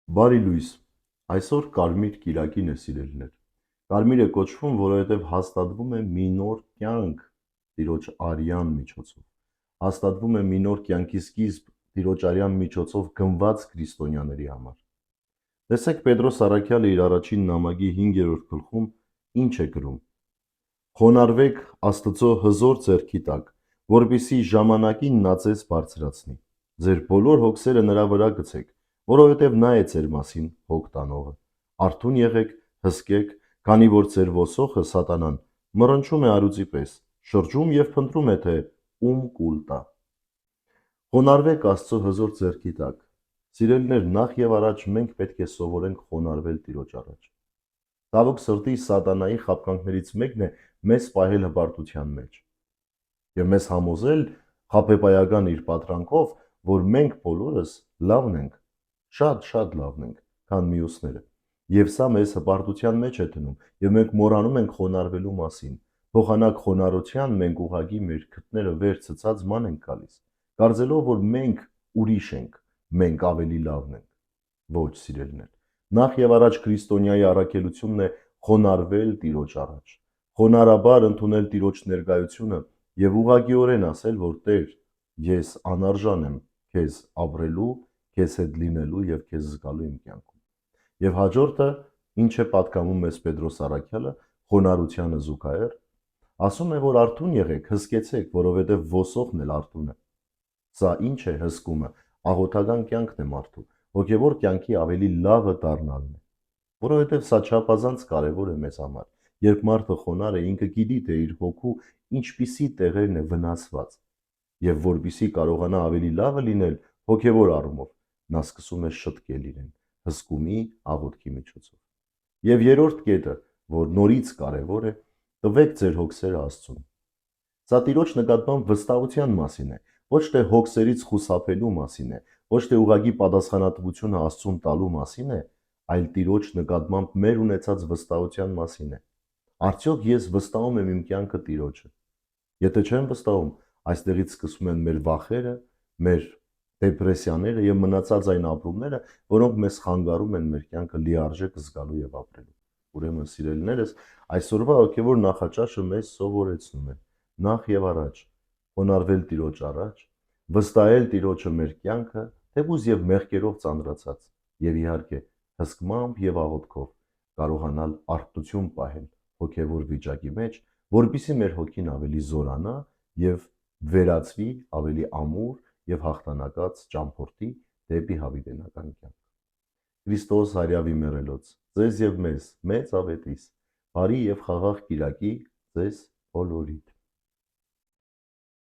Բարի լույս, այսօր կարմիր կիրակին է սիրելիներ, կարմիր է կոչվում, որովհետև հաստատվում է մի նոր կյանք տիրոջ արյան միջոցով, հաստատվում է մի նոր կյանքի սկիզբ տիրոջ արյան միջոցով գնված քրիստոնյաների համար։ Տեսեք Պետրոս առաքյալը իր առաջին նամակի 5-րդ գլխում ինչ է գրում. Խոնարհվեք Աստծո հզոր ձեռքի տակ, որպեսզի ժամանակին նա ձեզ բարձրացնի, ձեր բոլոր հոգսերը նրա վրա գցեք, որովհետև նա է ձեր մասին հոգ տանողը, արթուն եղեք, հսկեք, քանի որ ձեր ոսոխը սատանան մռնչում է արուծի պես, շրջում և փնտրում է, թե ում կուլ տա։ Խոնարհվեք Աստծո հզոր ձեռքի տակ։ Սիրելիներ, նախ եւ առաջ մենք պետք է սովորենք խոնարհվել Տիրոջ առաջ։ Ցավոք սրտի սատանայի խաբկանքներից մեկն է մեզ պահել հպարտության մեջ եւ մեզ համոզել խաբեբայական իր պատրանքով, որ մենք բոլորս լավն ենք, շատ լավն ենք, քան մյուսները։ Եվ սա մեզ հպարտության մեջ է դնում, եւ մենք մոռանում ենք խոնարհվելու մասին։ Փոխանակ խոնարհության մենք ուղղակի մեր քթները վեր ցցած ման ենք գալիս, կարծելով, որ մենք ուրիշ ենք, մենք ավելի լավն ենք։ Ոչ, սիրելիներ։ Նախ եւ առաջ քրիստոնյայի առաքելությունն է խոնարհվել Տիրոջ առաջ, խոնարհաբար ընդունել Տիրոջ ներկայությունը եւ ուղղակիորեն ասել, որ Տեր, ես անարժան եմ քեզ ապրելու, քեզ հետ լինելու եւ քեզ զգալու իմ կյանքում։ Եվ հաջորդը, ինչ է պատկանում մեզ Պետրոս առաքյալը, խոնարհությանը զուգահեռ, ասում է, որ արթուն եղեք, հսկեցեք, որովհետեւ ոսոխն էլ արթուն է։ Սա ինչ է հսկումը, աղոթական կյանքն է մարդու, հոգևոր կյանքի ավելի լավը դառնալն է, որովհետև սա չափազանց կարևոր է մեզ համար, երբ մարդը խոնարհ է, ինքը գիտի, թե իր հոգու ինչպիսի տեղերն է վնասված, եւ որպիսի կարողանա ավելի լավը լինել հոգևոր առումով, նա սկսում է շտկել իրեն, հսկումի աղոթքի միջոցով։ Եվ երրորդ կետը, որ նորից կարևոր է, տվեք ձեր հոգսերը Աստծուն։ Սա Տիրոջ նկատմամբ վստահության մասին է, ոչ թե հոգսերից խուսափելու մասին է, ոչ թե ուղղակի պատասխանատվությունը Աստծուն տալու մասին է, այլ Տիրոջ նկատմամբ մեր ունեցած վստահության մասին է։ Արդյոք ես վստահում եմ իմ կյանքը Տիրոջը։ Եթե չեմ վստահում, այստեղից սկսում են մեր վախերը, մեր դեպրեսիաները եւ մնացած այն ապրումները, որոնք մեզ խանգարում են մեր կյանքը լիարժեք զգալու եւ ապրելու։ Ուրեմն, սիրելիներս, այսօրվա հոգևոր նախաճաշը մեզ սովորեցնում է նախ եւ առաջ խոնարհվել Տիրոջ առաջ, վստահել Տիրոջը մեր կյանքը, թեկուզ եւ մեղքերով ծանրացած, եւ իհարկե հսկմամբ եւ աղոթքով կարողանալ արթնություն պահել հոգևոր վիճակի մեջ, որպեսզի մեր հոգին ավելի զորանա եւ վերածվի ավելի ամուր եւ հաղթանակած ճամփորդի դեպի հավիտենական կյանք։ Քրիստոս հարյավի մեռելոց, ձեզ եւ մեզ մեծ ավետիս, բարի եւ խաղաղ կիրակի ձեզ բոլորիդ։